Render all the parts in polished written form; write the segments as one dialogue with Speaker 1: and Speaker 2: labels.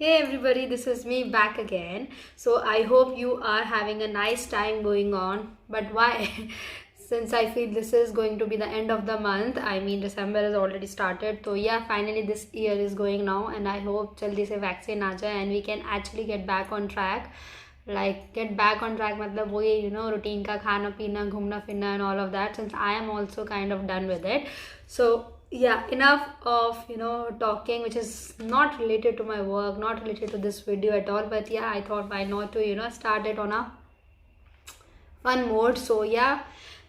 Speaker 1: Hey everybody, this is me back again. So I hope you are having a nice time going on. But why? Since I feel this is going to be the end of the month, I mean December has already started. So yeah, finally this year is going now and I hope jaldi se vaccine aa jaye and we can actually get back on track. Like get back on track मतलब वही routine का खाना पीना घूमना फिरना and all of that, since I am also kind of done with it. So yeah, enough of talking which is not related to my work, not related to this video at all. But yeah, I thought why not to start it on a fun mode. So yeah,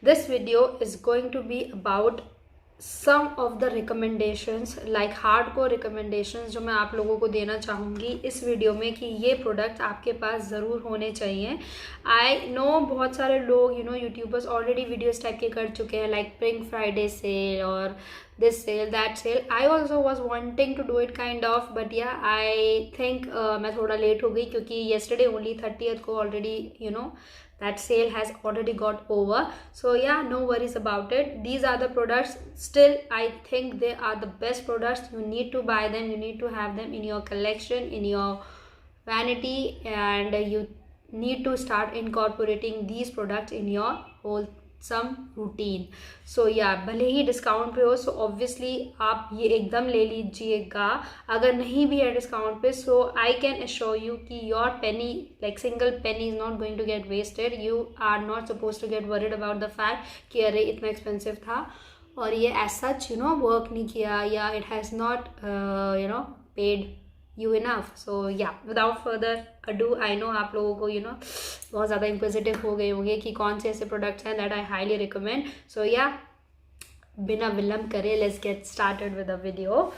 Speaker 1: this video is going to be about some of the recommendations, like hardcore recommendations जो मैं आप लोगों को देना चाहूँगी इस video में कि ये प्रोडक्ट आपके पास ज़रूर होने चाहिए. आई नो बहुत सारे लोग यूट्यूबर्स ऑलरेडी वीडियोस टाइप के कर चुके हैं, लाइक पिंक फ्राइडे सेल और this sale that sale. I also was wanting to do it kind of, but yeah, I think मैं थोड़ा लेट हो गई क्योंकि yesterday only 30th को already that sale has already got over. So yeah, no worries about it. These are the products, still I think they are the best products. You need to buy them, you need to have them in your collection, in your vanity, and you need to start incorporating these products in your whole some routine. So yeah भले ही discount पे हो, so obviously आप ये एकदम ले लीजिएगा. अगर नहीं भी है डिस्काउंट पे, so I can assure you कि your penny, like single penny is not going to get wasted. You are not suppose to get worried about the fact कि अरे इतना एक्सपेंसिव था और ये एज सच वर्क नहीं किया या it has not paid you enough. So yeah, without further ado, I know आप लोगों को बहुत ज़्यादा इंक्विजिटिव हो गए होंगे कि कौन से ऐसे प्रोडक्ट्स हैं that I highly recommend. So yeah बिना विलंब करे let's get started with the video.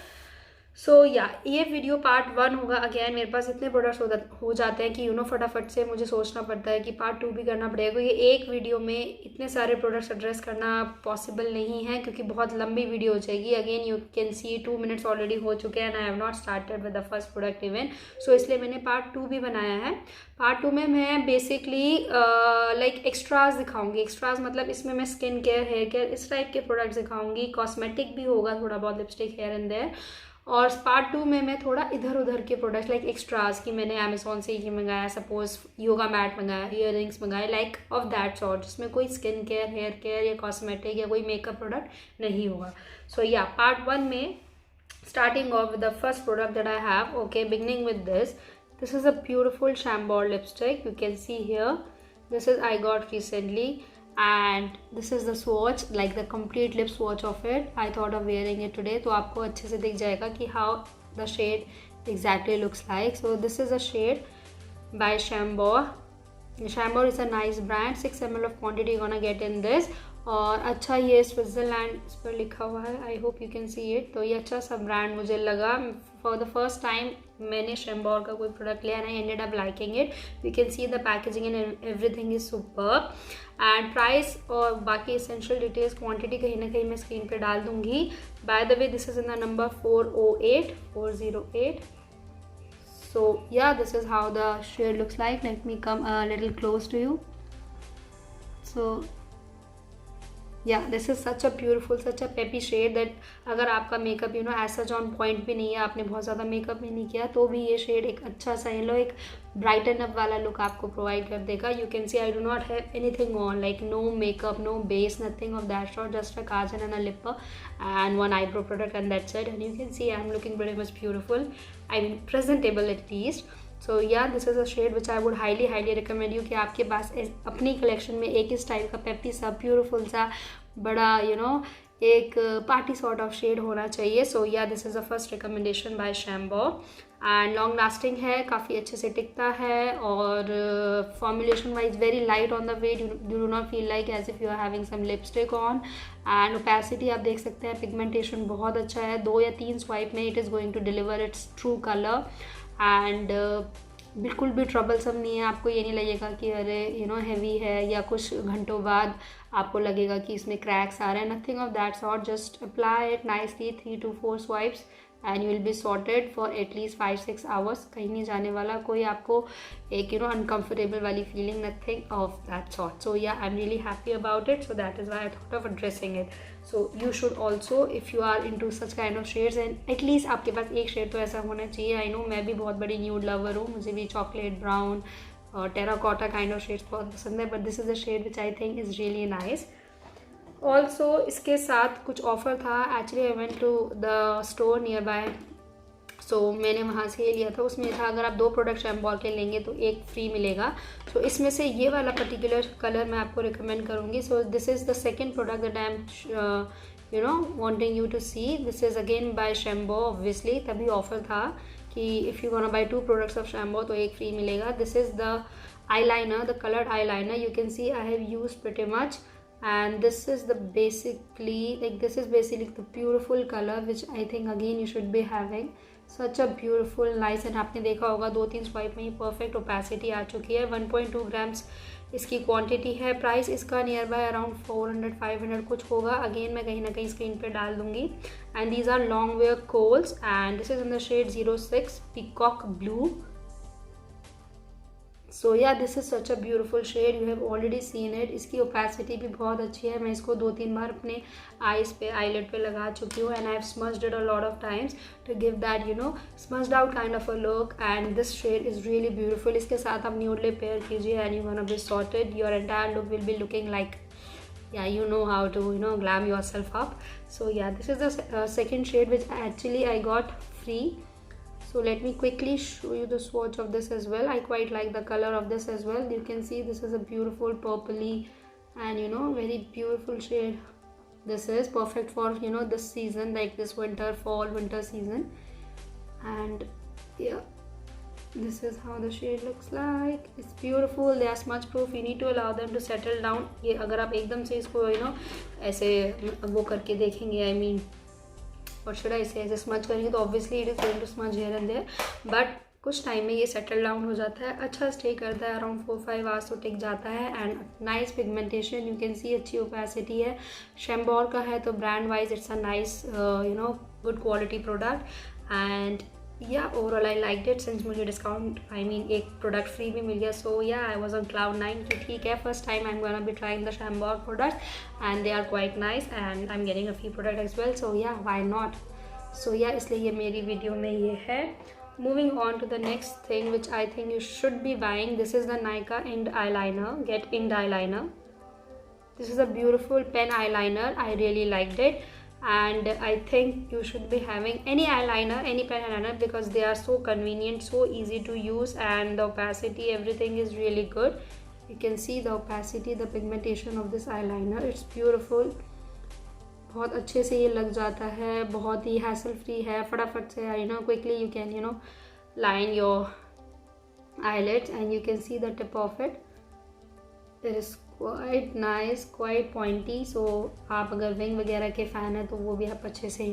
Speaker 1: So yeah ये वीडियो पार्ट 1 होगा. अगेन मेरे पास इतने प्रोडक्ट्स हो जाते हैं कि फटाफट से मुझे सोचना पड़ता है कि पार्ट 2 भी करना पड़ेगा. ये एक वीडियो में इतने सारे प्रोडक्ट्स एड्रेस करना पॉसिबल नहीं है क्योंकि बहुत लंबी वीडियो हो जाएगी. Again you can see 2 minutes already हो चुके हैं and I have not started with the first product even. So इसलिए मैंने पार्ट 2 भी बनाया है. पार्ट 2 में मैं बेसिकली लाइक एक्स्ट्राज दिखाऊंगी. एक्स्ट्राज मतलब इसमें मैं स्किन केयर, हेयर केयर, इस टाइप के प्रोडक्ट्स दिखाऊंगी. कॉस्मेटिक भी होगा थोड़ा बहुत, लिपस्टिक, हेयर एंड देयर. और पार्ट 2 में मैं थोड़ा इधर उधर के प्रोडक्ट्स लाइक एक्स्ट्राज की मैंने अमेजोन से ये मंगाया, सपोज योगा मैट मंगाया, इयर रिंग्स मंगाए, लाइक ऑफ दैट सॉर्ट, जिसमें कोई स्किन केयर, हेयर केयर या कॉस्मेटिक या कोई मेकअप प्रोडक्ट नहीं होगा. सो या पार्ट 1 में starting off with the first product that I have. Okay, beginning with this is a beautiful Chambor lipstick. You can see here, this is I got recently and this is the swatch, like the complete lip swatch of it. I thought of wearing it today, तो आपको अच्छे से दिख जाएगा कि how the shade exactly looks like. So this is a shade by Chambor. Chambor is a nice brand. 6 ml of quantity gonna get in this. और अच्छा ये स्विट्ज़रलैंड इस पर लिखा हुआ है. आई hope you can see it. तो ये अच्छा सा ब्रांड मुझे लगा. फॉर द फर्स्ट टाइम मैंने शैम्बोर का कोई प्रोडक्ट लिया and I ended up liking it. You can see the packaging and everything is superb. And price और बाकी एसेंशियल डिटेल्स, क्वांटिटी कहीं ना कहीं मैं स्क्रीन पे डाल दूंगी. By the way, this is in the number 408. So yeah, this is how the shade looks like. Let me come a little close to you. So yeah, this is such a beautiful, such a peppy shade that अगर आपका makeup as such on point भी नहीं है, आपने बहुत ज़्यादा makeup भी नहीं किया, तो भी ये शेड एक अच्छा सा एक ब्राइटन अप वाला लुक आपको प्रोवाइड कर देगा. You can see I do not have anything on, like no makeup, no base, nothing of that sort, just a kajal and a lip and one eyebrow product and that's it. And you can see I'm looking pretty much beautiful, I mean presentable at least. So yeah, this is a shade which I would highly recommend you कि आपके पास अपनी collection में एक इस type का पेप्पी सा beautiful सा बड़ा एक पार्टी सॉर्ट ऑफ शेड होना चाहिए. So yeah, this is the first recommendation by Chambor. And long lasting है, काफ़ी अच्छे से टिकता है और formulation wise very light on the weight. You do not feel like as if you are having some lipstick on. And opacity आप देख सकते हैं, पिगमेंटेशन बहुत अच्छा है. 2 या 3 स्वाइप में it is going to deliver its true colour. And बिल्कुल भी ट्रबलसम नहीं है. आपको ये नहीं लगेगा कि अरे हैवी है या कुछ घंटों बाद आपको लगेगा कि इसमें क्रैक्स आ रहे हैं. Nothing of that sort. Just apply it nicely, 3 to 4 swipes. And you will be sorted for at least 5-6 hours. कहीं नहीं जाने वाला कोई आपको एक अनकम्फर्टेबल वाली feeling, nothing of that sort. So yeah I am really happy about it. So that is why I thought of addressing it. So you should also if you are into such kind of shades, and at least आपके पास एक shade तो ऐसा होना चाहिए. I know मैं भी बहुत बड़ी न्यूड लवर हूँ, मुझे भी चॉकलेट, ब्राउन और टेराकोटा काइंड ऑफ शेड्स बहुत पसंद है, but this is a shade which I think is really nice. Also इसके साथ कुछ ऑफ़र था. Actually I went to the store nearby, so मैंने वहाँ से ये लिया था. उसमें था अगर आप 2 प्रोडक्ट शैम्बॉर के लेंगे तो एक फ्री मिलेगा. सो इसमें से ये वाला पर्टिकुलर कलर मैं आपको रिकमेंड करूँगी. सो this is the second product that I am wanting you to see. This is again by Shambo obviously. तभी ऑफर था कि if you wanna buy 2 products of Shambo तो एक फ्री मिलेगा. This is the eyeliner, the colored eyeliner. You can see I have used pretty much, and this is the this is basically the beautiful color which I think again you should be having. Such a beautiful nice. And आपने देखा होगा 2-3 swipe में ही perfect opacity आ चुकी है. 1.2 grams इसकी quantity है. Price इसका near by around 400-500 कुछ होगा. अगेन मैं कहीं ना कहीं स्क्रीन पे डाल दूंगी. And these are long wear kohls and this is in the shade 06 peacock blue. So yeah this is such a beautiful shade. You have already seen it. इसकी ओपेसिटी भी बहुत अच्छी है. मैं इसको 2-3 बार अपने आईज पे, आईलेट पे लगा चुकी हूँ, and I have smudged it a lot of times to give that smudged out kind of a look. And this shade is really beautiful. इसके साथ आप न्यूड लिप पेयर कीजिए and you gonna be sorted. Your entire look will be looking like, yeah, you know how to glam yourself up. So yeah, this is the second shade which actually I got free. So let me quickly show you the swatch of this as well. I quite like the color of this as well. You can see this is a beautiful purpley and very beautiful shade. This is perfect for this season, like this fall winter season. And yeah, this is how the shade looks like. It's beautiful. They are smudge proof. You need to allow them to settle down. ये अगर आप एकदम से इसको ऐसे वो करके देखेंगे, I mean और शुड आई से ऐसे स्मच करेंगे तो obviously it is going to smudge here and there. But कुछ टाइम में ये सेटल डाउन हो जाता है, अच्छा स्टे करता है, अराउंड 4-5 आवर्स तो टिक जाता है. And nice pigmentation. You can see अच्छी ओपेसिटी है. शैम्बोर का है तो brand wise it's a nice good quality product. And yeah overall I like it. Since मुझे डिस्काउंट एक प्रोडक्ट फ्री भी मिल गया. सो yeah I was on cloud 9 कि ठीक है, first time I am gonna be trying the Chambor product and they are quite nice and I am getting a free product as well. So yeah why not. सो या इसलिए ये मेरी video में ये है. Moving on to the next thing which I think you should be buying. This is the Nykaa Ind eyeliner. Get Ind eyeliner. This is a beautiful pen eyeliner. I really liked it. And I think you should be having any eyeliner, any pen eyeliner, because they are so convenient, so easy to use, and the opacity, everything is really good. You can see the opacity, the pigmentation of this eyeliner. It's beautiful. बहुत अच्छे से ये लग जाता है, बहुत ही hassle free है. फटाफट से quickly you can line your eyelids and you can see the tip of it. It is quite nice, quite pointy. So आप अगर विंग वगैरह के फ़ैन हैं तो वो भी आप अच्छे से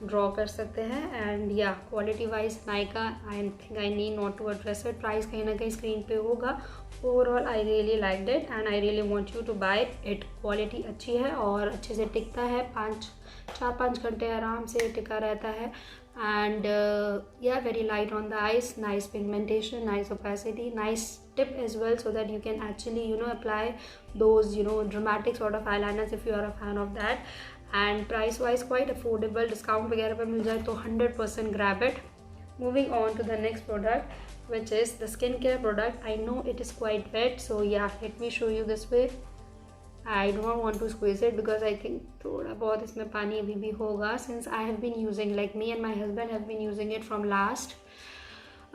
Speaker 1: ड्रॉ कर सकते हैं. एंड या quality wise Nykaa I think I need not to address it. Price कहीं ना कहीं स्क्रीन पे होगा. Overall I really like it and I really want you to buy it. Quality अच्छी है और अच्छे से टिकता है. 4-5 घंटे आराम से टिका रहता है. एंड या very light on the eyes, nice pigmentation, nice opacity, nice tip as well, so that you can actually apply those dramatic sort of eyeliners if you are a fan of that. And price wise quite affordable. Discount वगैरह पे मिल जाए तो 100% grab it. Moving on to the next product which is the skincare product. I know it is quite wet, so yeah, let me show you this way. I don't want to squeeze it because I think थोड़ा बहुत इसमें पानी अभी भी होगा. Since I have been using, like me and my husband have been using it from last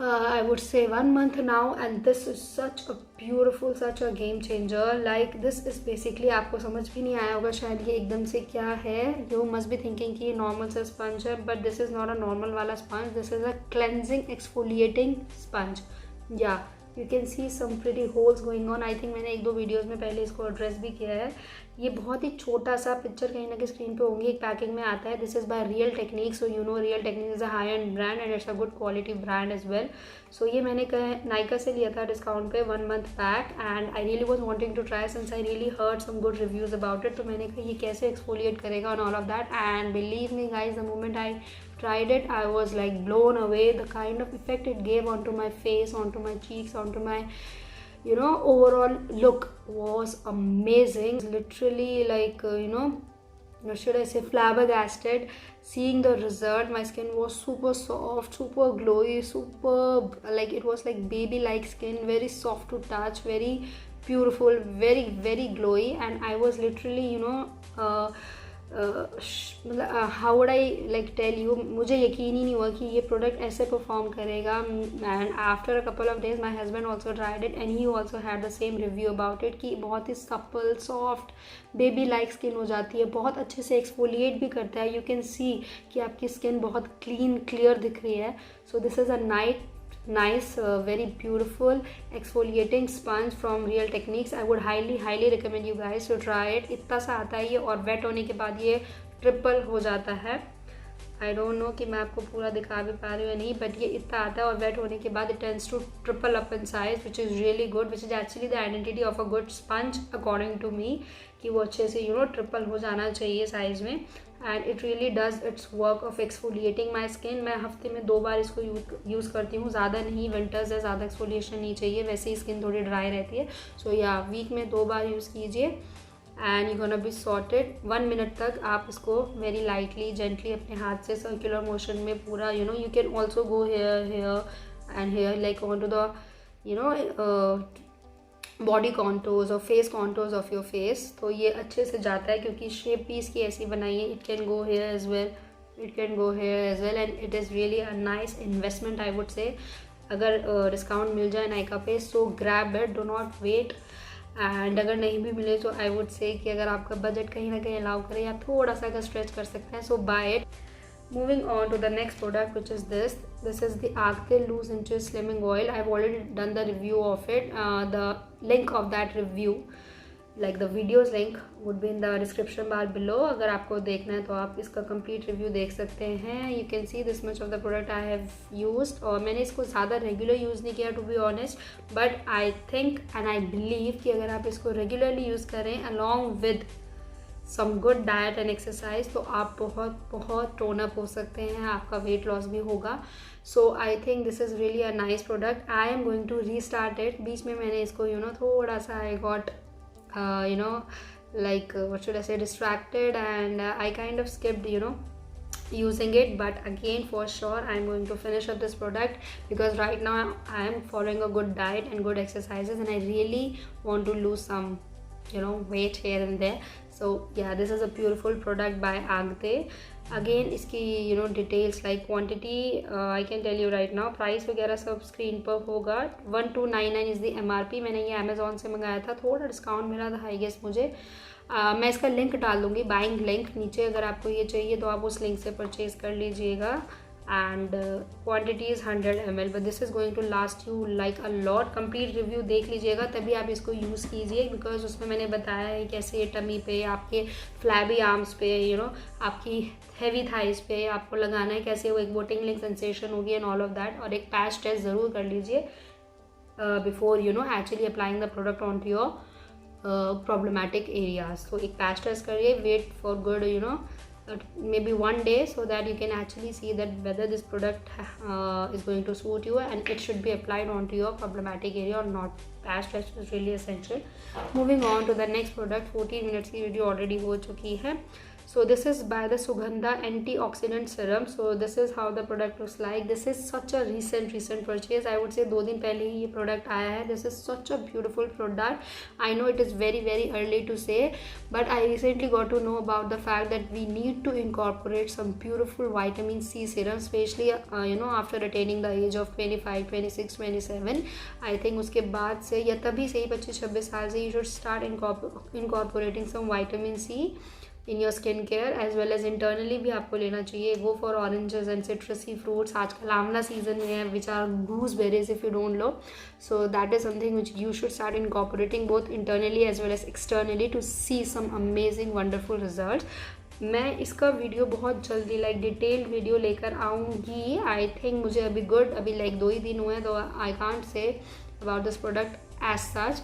Speaker 1: I would say 1 month now, and this is such a beautiful, such a game changer. Like this is basically, आपको समझ भी नहीं आया होगा शायद ये एकदम से क्या है. You must be thinking कि नॉर्मल सा स्पंज है, but this is not a normal वाला sponge. This is a cleansing exfoliating sponge. Yeah, you can see some pretty holes going on. I think मैंने 1-2 वीडियोज़ में पहले इसको address भी किया है ये बहुत ही छोटा सा पिक्चर कहीं ना कहीं स्क्रीन पे होंगी, एक पैकिंग में आता है. This is by Real Technique. So you know Real Technique is a high end brand and it's a good quality brand as well. So ये मैंने नायका से लिया था डिस्काउंट पे 1 month back and I really was wanting to try since I really heard some good reviews about it. तो मैंने कहा ये कैसे एक्सफोलिएट करेगा और all of that. And believe me guys, the moment I tried it, I was like blown away. The kind of effect it gave onto my face, onto my cheeks, onto my, you know, overall look was amazing. Literally like you know, what should I say, flabbergasted seeing the result. My skin was super soft, super glowy, superb. Like it was like baby like skin, very soft to touch, very beautiful, very very glowy. And I was literally, you know, how would I like tell you, मुझे यकीन ही नहीं हुआ कि ये product ऐसे perform करेगा. And after a couple of days my husband also tried it and he also had the same review about it कि बहुत ही supple, soft, baby like skin हो जाती है. बहुत अच्छे से एक्सफोलिएट भी करता है. यू कैन सी कि आपकी स्किन बहुत क्लीन क्लियर दिख रही है. सो this is a nice very beautiful exfoliating sponge from Real Techniques. I would highly recommend you guys to try it. इतना सा आता है ये और वेट होने के बाद ये ट्रिपल हो जाता है. आई डोंट नो कि मैं आपको पूरा दिखा भी पा रही हूँ या नहीं, बट ये इतना आता है और वेट होने के बाद it tends to triple up in size, which is really good, which is actually the identity of a good sponge according to me, कि वो अच्छे से यू नो ट्रिपल हो जाना चाहिए साइज़ में. And it really does it's work of exfoliating my skin. मैं हफ्ते में 2 बार इसको यूज़ करती हूँ, ज़्यादा नहीं. विंटर्स है, ज़्यादा एक्सफोलिएशन नहीं चाहिए, वैसे ही स्किन थोड़ी ड्राई रहती है. सो या वीक में 2 बार यूज़ कीजिए and you gonna be sorted. 1 minute तक आप इसको वेरी लाइटली जेंटली अपने हाथ से सर्कुलर मोशन में पूरा, you know, you can also go here and here like on to the you know body contours और face contours of your face. तो ये अच्छे से जाता है क्योंकि शेप भी इसकी ऐसी बनाई है. It can go here as well, it can go here as well and it is really a nice investment I would say. अगर डिस्काउंट मिल जाए नायका पे so grab it, do not wait. And अगर नहीं भी मिले तो आई वुड से कि अगर आपका बजट कहीं ना कहीं अलाउ करे या थोड़ा सा अगर स्ट्रेच कर सकते हैं, so buy it. Moving on to the next product, which is this. This is the Agte Loose Inches Slimming Oil. I've already done the review of it. The link of that review, like the videos link, would be in the description bar below. अगर आपको देखना है तो आप इसका complete review देख सकते हैं. You can see this much of the product I have used. और मैंने इसको ज़्यादा regular use नहीं किया to be honest, but I think and I believe कि अगर आप इसको regularly use करें along with some good diet and exercise तो आप बहुत टोन अप हो सकते हैं, आपका वेट लॉस भी होगा. So I think this is really a nice product. I am going to restart it. बीच में मैंने इसको यू नो थोड़ा सा I got you know like what should I say distracted and I kind of skipped you know using it, but again for sure I am going to finish up this product because right now I am following a good diet and good exercises and I really want to lose some you know weight here and there. So yeah, this is a beautiful product by Agte. Again इसकी you know details like quantity I can tell you right now. price वगैरह सब screen पर होगा. 1299 is the MRP. मैंने ये Amazon से मंगाया था, थोड़ा डिस्काउंट मिला था आई गेस मुझे. मैं इसका लिंक डाल दूँगी, बाइंग लिंक नीचे. अगर आपको ये चाहिए तो आप उस लिंक से परचेज़ कर लीजिएगा. And quantity is 100 ml, but this is going to last you like a lot. Complete review देख लीजिएगा तभी आप इसको यूज़ कीजिए, बिकॉज उसमें मैंने बताया है कैसे ये टमी पे, आपके फ्लैबी आर्म्स पे, यू नो आपकी हैवी थाइज पे आपको लगाना है, कैसे वो एक टिंगलिंग सेंसेशन होगी एंड ऑल ऑफ दैट. और एक पैच टेस्ट ज़रूर कर लीजिए before you know actually applying the product on to your problematic areas. So एक patch test करिए, wait for good you know maybe 1 day so that you can actually see that whether this product is going to suit you and it should be applied onto your problematic area or not. Patch test is really essential. Moving on to the next product. 14 minutes की video already हो चुकी है. So this is by the Sugandha antioxidant serum. So this is how the product looks like. This is such a recent purchase. I would say 2 दिन पहले ही ये product आया है. This is such a beautiful product. I know it is very early to say, but I recently got to know about the fact that we need to incorporate some beautiful vitamin C serum, especially you know after attaining the age of 25, 26, 27. I think उसके बाद से या तभी से ही 25-26 साल से you should start incorporating some vitamin C in your skin care as well as internally भी आपको लेना चाहिए. Go for oranges and citrusy fruits. आजकल आंवला सीजन में है, which are gooseberries if you don't know. So that is something which you should start incorporating both internally as well as externally to see some amazing wonderful result. मैं इसका video बहुत जल्दी like detailed video लेकर आऊँगी. I think मुझे अभी अभी like 2 ही दिन हुए हैं, तो I can't say about this product as such.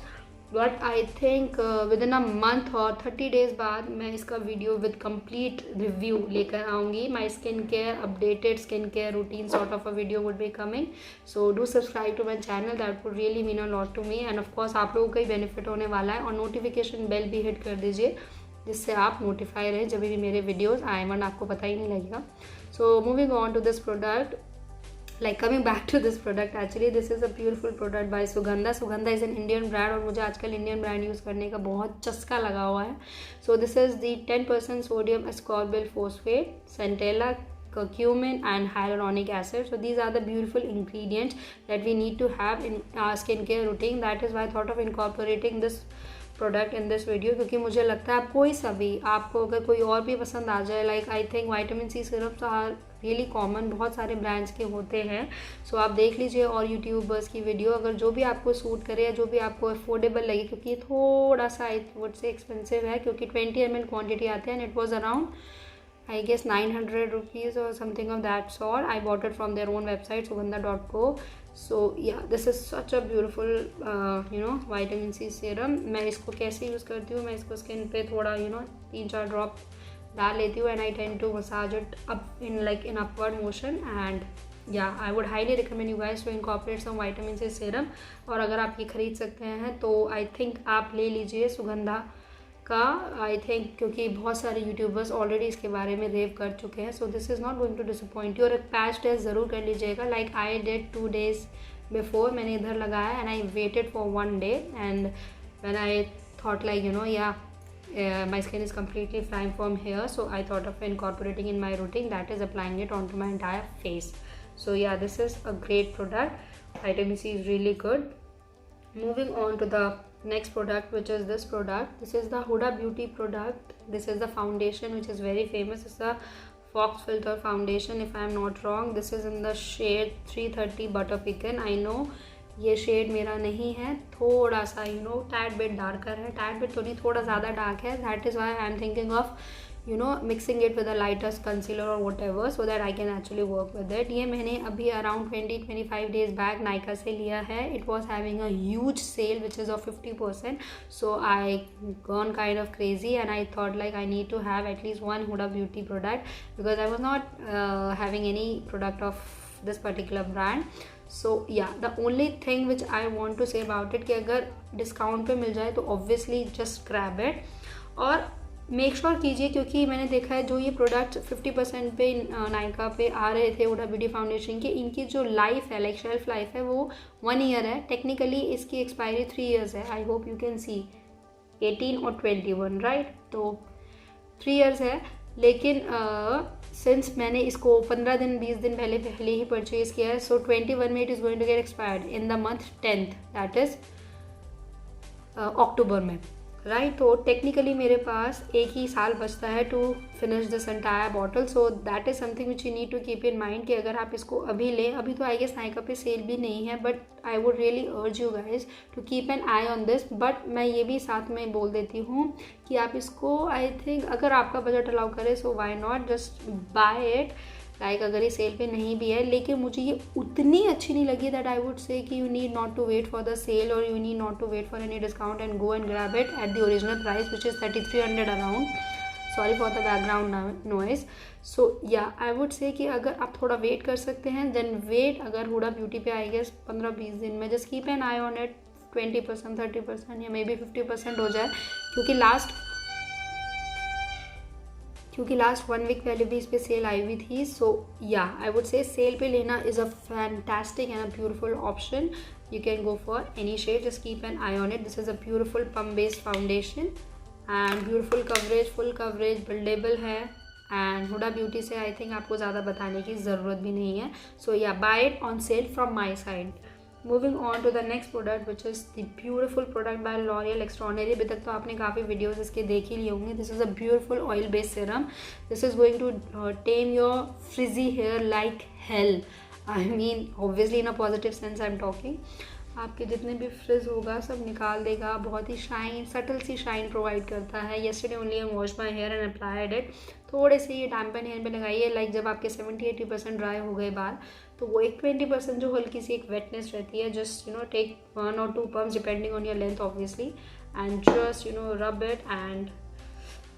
Speaker 1: But I think within a month और 30 डेज बाद मैं इसका वीडियो विद कंप्लीट रिव्यू लेकर आऊँगी. My skin care updated skin care routine sort of a video would be coming. So do subscribe to my channel, that would really mean a lot to me. And of course आप लोगों का ही benefit होने वाला है. और notification bell भी hit कर दीजिए जिससे आप नोटिफाई रहें जब भी मेरे वीडियोज़ आए, वरना आपको पता ही नहीं लगेगा. So moving on to this product, like coming back to this product, actually this is a beautiful product by Sugandha. Sugandha is an Indian brand और मुझे आजकल इंडियन ब्रांड यूज़ करने का बहुत चस्का लगा हुआ है. So this is the 10% sodium ascorbyl phosphate, centella, curcumin and hyaluronic acid. So these are the beautiful ingredients that we need to have in our skincare routine. That is why I thought of incorporating this product in this video, क्योंकि मुझे लगता है आप कोई सा भी, आपको अगर कोई और भी पसंद आ जाए, like I think vitamin C syrups are really common, बहुत सारे ब्रांड्स के होते हैं. सो आप देख लीजिए और यूट्यूबर्स की वीडियो, अगर जो भी आपको सूट करे या जो भी आपको अफोर्डेबल लगे, क्योंकि ये थोड़ा सा आई वुड से एक्सपेंसिव है, क्योंकि 20 ml क्वान्टिटी आती है and it was around I guess 900 rupees or something of that sort. I bought it from their own website, sugandha.co. So yeah, this is such a beautiful vitamin C serum. मैं इसको कैसे use करती हूँ, मैं इसको skin पे थोड़ा 3-4 drop डाल लेती हूँ and I tend to massage it up in upward motion. And yeah, I would highly recommend you guys to incorporate some vitamin C serum. और अगर आप ये खरीद सकते हैं तो I think आप ले लीजिए सुगंधा का. आई थिंक क्योंकि बहुत सारे यूट्यूबर्स ऑलरेडी इसके बारे में रेव कर चुके हैं. So this is not going to disappoint you. और एक पैच टेस्ट ज़रूर कर लीजिएगा. Like I did 2 days before, मैंने इधर लगाया and I waited for 1 day and when I thought like my skin is completely fine from here, so I thought of incorporating in my routine, that is applying it onto my entire face. So yeah, this is a great product. Vitamin C is really good. Moving on to the next product, which is this product. This is the Huda Beauty product. This is the foundation which is very famous. It's the Fox Filter foundation if I am not wrong. This is in the shade 330 Butter Pecan. I know ये shade मेरा नहीं है, थोड़ा सा tad bit darker है. Tad bit तो नहीं, थोड़ा ज़्यादा डार्क है. That is why I am thinking of mixing it with a lightest concealer और whatever, so that I can actually work with it. ये मैंने अभी अराउंड 20-25 days बैक नायका से लिया है. It was having a huge sale which is off 50%. So I gone kind of crazy and I thought like I need to have at least 1 Huda Beauty product, because I was not having any product of this particular brand. So yeah, the only thing which I want to say about it कि अगर discount पे मिल जाए तो obviously just grab it. और make sure कीजिए, क्योंकि मैंने देखा है जो ये प्रोडक्ट 50% पे नायका पे आ रहे थे हुडा ब्यूटी फाउंडेशन के, इनकी जो लाइफ है, लाइक शेल्फ लाइफ है, वो 1 year है. टेक्निकली इसकी एक्सपायरी 3 years है. आई होप यू कैन सी 18 और 21, राइट. तो 3 years है. लेकिन सिंस मैंने इसको 15-20 दिन पहले ही परचेज़ किया है, सो 21 में it is going to get expired in the month 10th, that is October में, राइट. तो टेक्निकली मेरे पास 1 ही साल बचता है to finish this entire bottle. So that is something which you need to keep in mind कि अगर आप इसको अभी लें, अभी तो आई गेस नायका पे सेल भी नहीं है, but I would really urge you guys to keep an eye on this. But मैं ये भी साथ में बोल देती हूँ कि आप इसको, आई थिंक अगर आपका बजट अलाउ करे, so why not just buy it. Like अगर ये सेल पे नहीं भी है, लेकिन मुझे ये उतनी अच्छी नहीं लगी दैट आई वुड से कि you need not to wait for the sale और you need not to wait for any discount and go and grab it at the original price which is 3300 around. Sorry for the background noise. So yeah I would say कि अगर आप थोड़ा wait कर सकते हैं then wait. अगर Hooda beauty पे I guess 15-20 दिन में, just keep an eye on it. 20%, 30% या मे बी 50% हो जाए, क्योंकि लास्ट 1 week पहले भी इस पर सेल आई हुई थी. सो या आई वुड से सेल पे लेना is a fantastic and a beautiful option. You can go for any shade, just keep an eye on it. This is a beautiful pump based foundation and beautiful coverage, full coverage, buildable है. And Huda Beauty से I think आपको ज़्यादा बताने की ज़रूरत भी नहीं है. So yeah buy it on sale from my side. Moving on to the next product which is the beautiful product by L'Oreal extraordinary. अभी तक तो आपने काफ़ी वीडियोस इसके देख ही लिए होंगे। This is a beautiful oil based serum. This is going to tame your frizzy hair like hell. I mean obviously in a positive sense I am talking. आपके जितने भी फ्रिज होगा सब निकाल देगा। बहुत ही शाइन, सटल सी शाइन प्रोवाइड करता है। Yesterday only I wash my hair and applied it. थोड़े से ये डैम्पन हेयर पे लगाइए, लाइक जब आपके 70-80% ड्राई हो गए बाल, तो वो एक 20% जो हल्की सी एक वेटनेस रहती है, just take 1 or 2 pumps depending on your length obviously, and just rub it, and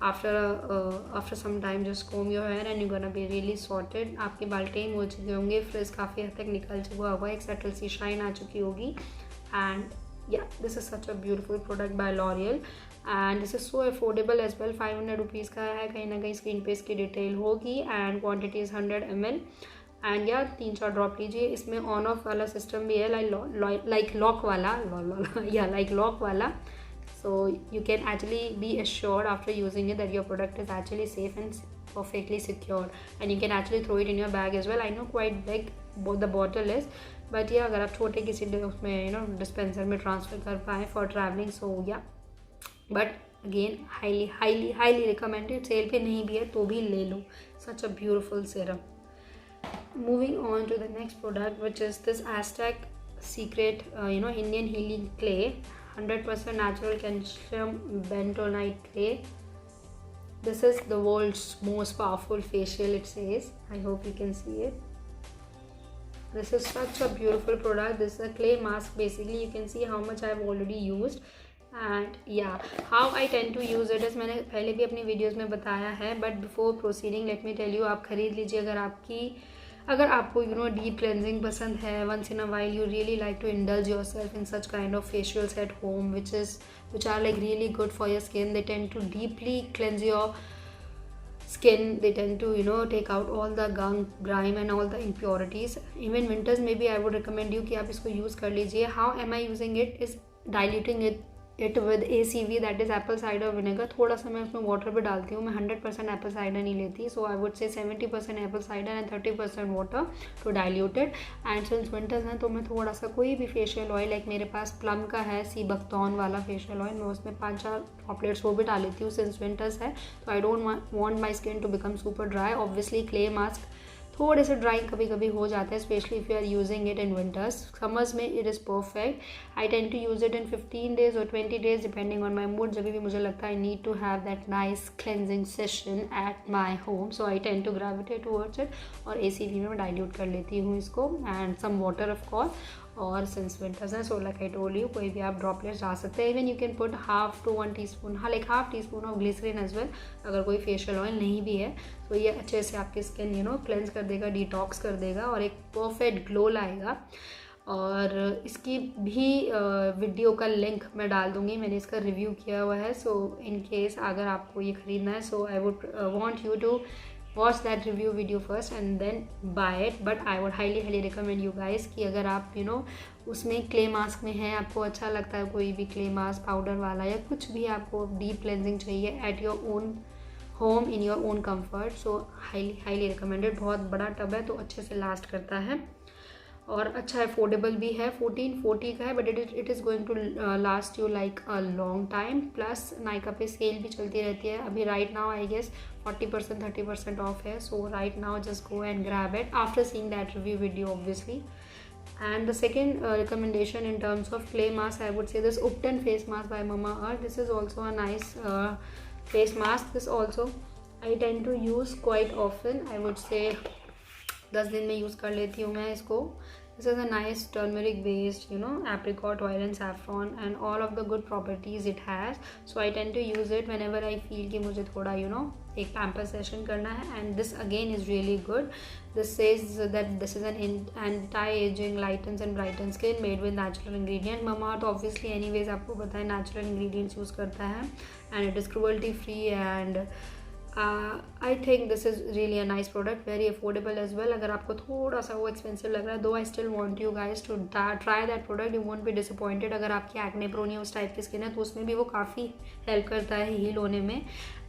Speaker 1: after some time just comb your hair and you're gonna be really sorted। आपके बाल टेम हो चुके होंगे, फ्रिज काफ़ी हद तक निकल चुका होगा, एक सटल सी शाइन आ चुकी होगी। And yeah this is such a beautiful product by L'Oreal and this is so affordable as well. 500 rupees का है। कहीं ना कहीं स्क्रीन पे इसकी डिटेल होगी and quantity is 100 ml। And या 3-4 ड्रॉप लीजिए। इसमें ऑन ऑफ वाला सिस्टम भी है, लाइक लॉक वाला या लाइक लॉक वाला। So you can actually be assured after using it that your product is actually safe and perfectly secure, and you can actually throw it in your bag as well। I know quite big the bottle is, but yeah, अगर आप छोटे किसी उसमें dispenser में transfer कर पाएँ for travelling, so yeah, but again highly recommended. Sale पे नहीं भी है तो भी ले लो। Such a beautiful serum. Moving on to the next product, which is this Aztec Secret Indian healing clay, 100% natural calcium bentonite clay। This is the world's most powerful facial, it says। I hope you can see it। This is such a beautiful product। This is a clay mask basically। You can see how much I have already used, and yeah, how I tend to use it is, मैंने पहले भी अपनी videos में बताया है, but before proceeding let me tell you, आप खरीद लीजिए अगर आपको डीप क्लेंजिंग पसंद है। Once in a while you really like to indulge yourself in such kind of facials at home which are like really good for your skin। They tend to deeply cleanse your skin। They tend to take out all the gunk, grime and all the impurities। Even winters में भी I would recommend you कि आप इसको use कर लीजिए। How am I using it is diluting it with ACV, that is Apple cider vinegar. थोड़ा सा मैं उसमें वाटर भी डालती हूँ। मैं 100% एप्पल साइडर नहीं लेती, सो I would say 70% apple cider and 30% water to dilute it. And since winters हैं तो मैं थोड़ा सा कोई भी फेशियल ऑयल, लाइक मेरे पास प्लम का है सी बख्तौन वाला फेशियल ऑयल, मैं उसमें 5-4 ड्रॉपलेट्स वो भी डाल लेती हूँ। सिंस विंटर्स है तो I don't want my skin to become super dry. Obviously clay mask थोड़े से ड्राई कभी कभी हो जाते हैं, especially if you are using it in winters. Summers में it is perfect. I tend to use it in 15 days और 20 days depending on my mood. जब भी मुझे लगता है I need to have that nice cleansing session at my home, so I tend to gravitate towards it, और ACV में dilute कर लेती हूँ इसको, and some water of course. और सिंस विंटर्स है, so like I told you, कोई भी आप ड्रॉपलेट्स डाल सकते हैं। Even you can put half to 1 teaspoon, half teaspoon of glycerine as well, अगर कोई फेशियल ऑयल नहीं भी है तो ये अच्छे से आपकी स्किन क्लेंस कर देगा, डिटॉक्स कर देगा और एक परफेक्ट ग्लो लाएगा। और इसकी भी वीडियो का लिंक मैं डाल दूँगी, मैंने इसका रिव्यू किया हुआ है। सो इन केस अगर आपको ये ख़रीदना है, so I would want you to watch that review video first and then buy it। but I would highly recommend you guys कि अगर आप उसमें क्ले मास्क में है, आपको अच्छा लगता है कोई भी क्ले मास्क पाउडर वाला या कुछ भी आपको डीप क्लेंजिंग चाहिए at your own home in your own comfort, so highly recommended. बहुत बड़ा टब है तो अच्छे से लास्ट करता है और अच्छा अफोर्डेबल भी है। 1440 का है, but it is going to last you like a long time. Plus Nykaa पे सेल भी चलती रहती है। अभी right now I guess 40% 30% off है, so right now just go and grab it after seeing that review video obviously. And the second recommendation in terms of clay mask, I would say this Upton face mask by Mamaearth. This is also a nice face mask. This also I tend to use quite often। I would say 10 दिन में use कर लेती हूँ मैं इसको। This is a nice turmeric based apricot oil and saffron and all of the good properties it has। So I tend to use it whenever I feel कि मुझे थोड़ा एक pamper session करना है। And this again is really good। This says that this is an anti-aging, lightens and brightens skin made with natural ingredient। Mamaearth obviously anyways आपको पता है natural ingredients use करता है and it is cruelty free and I think this is really a nice product, very affordable as well। अगर आपको थोड़ा सा वो एक्सपेंसिव लग रहा है, though I still want you guys to try that product, you won't be disappointed। अगर आपकी एक्ने प्रोन या उस टाइप की स्किन है तो उसमें भी वो काफ़ी हेल्प करता है हील होने में।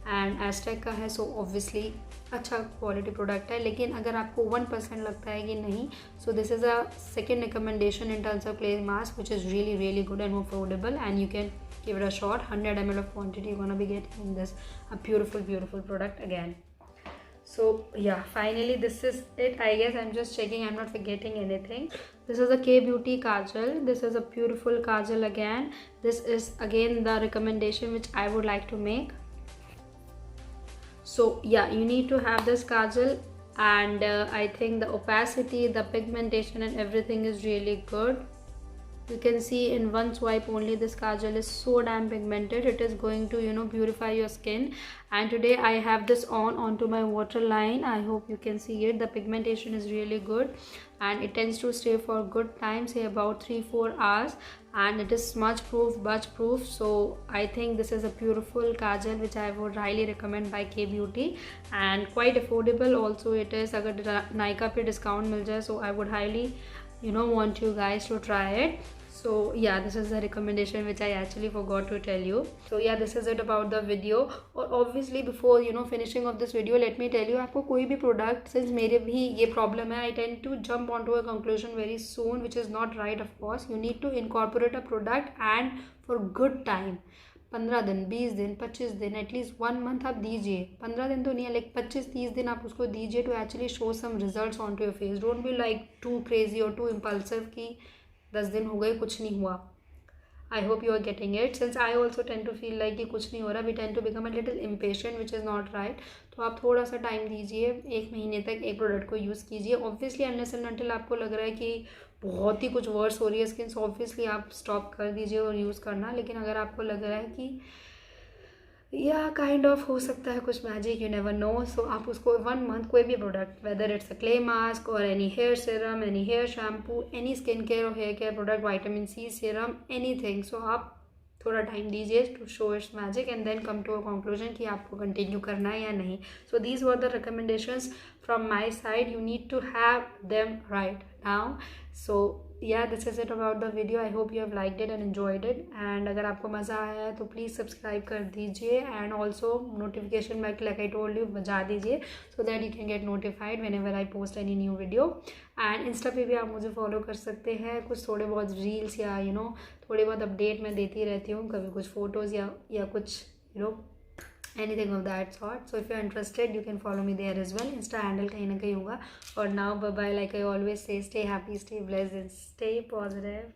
Speaker 1: एंड एस्टेक का है, सो ऑब्वियसली अच्छा क्वालिटी प्रोडक्ट है। लेकिन अगर आपको 1% लगता है कि नहीं, सो this is a second recommendation in terms of clay mask which is really really good and affordable, and you can give it a shot. 100 ml of quantity you're gonna be getting in this a beautiful product again. So yeah, finally this is it. I guess I'm just checking I'm not forgetting anything. This is a K Beauty kajal. This is a beautiful kajal again. This is again the recommendation which I would like to make. So yeah, you need to have this kajal, and I think the opacity, the pigmentation and everything is really good. You can see in one swipe only this kajal is so damn pigmented. It is going to, you know, beautify your skin. And today I have this onto my waterline. I hope you can see it. The pigmentation is really good and it tends to stay for good time, say about 3-4 hours, and it is smudge proof, budge proof. So I think this is a beautiful kajal which I would highly recommend by K Beauty, and quite affordable also it is. Agar Nykaa pe discount mil jaye, so I would highly, you know, want you guys to try it. So yeah, this is the recommendation which I actually forgot to tell you. So yeah, this is it about the video. और obviously before, you know, finishing of this video, let me tell you, आपको कोई भी product, since मेरे भी ये problem है, I tend to jump onto a conclusion very soon, which is not right. Of course you need to incorporate a product and for good time. 15 दिन, 20 दिन, 25 दिन, एटलीस्ट 1 मंथ आप दीजिए. 15 दिन तो नहीं है, लाइक 25-30 दिन आप उसको दीजिए to actually show some results on to your face. Don't be like too crazy और टू इम्पल्सिव कि 10 दिन हो गए कुछ नहीं हुआ. I hope you are getting it. Since I also tend to feel like कि कुछ नहीं हो रहा, we tend to become a little impatient which is not right. तो आप थोड़ा सा टाइम दीजिए, 1 महीने तक एक प्रोडक्ट को यूज़ कीजिए. ऑब्वियसली अनलेस एंड अनटिल आपको लग रहा है कि बहुत ही कुछ वर्स हो रही है स्किन, सो ऑब्वियसली आप स्टॉप कर दीजिए और यूज़ करना. लेकिन अगर आपको लग रहा है कि या काइंड ऑफ हो सकता है कुछ magic, you never know, so आप उसको 1 मंथ कोई भी product, whether it's a clay mask और any hair serum, any hair shampoo, any skin care और hair care product, vitamin C serum, anything, so आप थोड़ा टाइम दीजिए to show its magic and then come to a conclusion कि आपको continue करना है या नहीं. So these were the recommendations from my side. You need to have them right now. So yeah, this is it about the video. I hope you have liked it and enjoyed it, and अगर आपको मज़ा आया है तो please subscribe कर दीजिए and also notification bell like I told you बजा दीजिए so that you can get notified whenever I post any new video. And Insta पे भी आप मुझे फॉलो कर सकते हैं. कुछ थोड़े बहुत रील्स या यू नो थोड़ी बहुत अपडेट मैं देती रहती हूँ, कभी कुछ फ़ोटोज़ या कुछ you know anything of that sort. So if you're interested, you can follow me there as well. Insta handle kahin na kahin hoga. Or now bye bye, like I always say, stay happy, stay blessed and stay positive.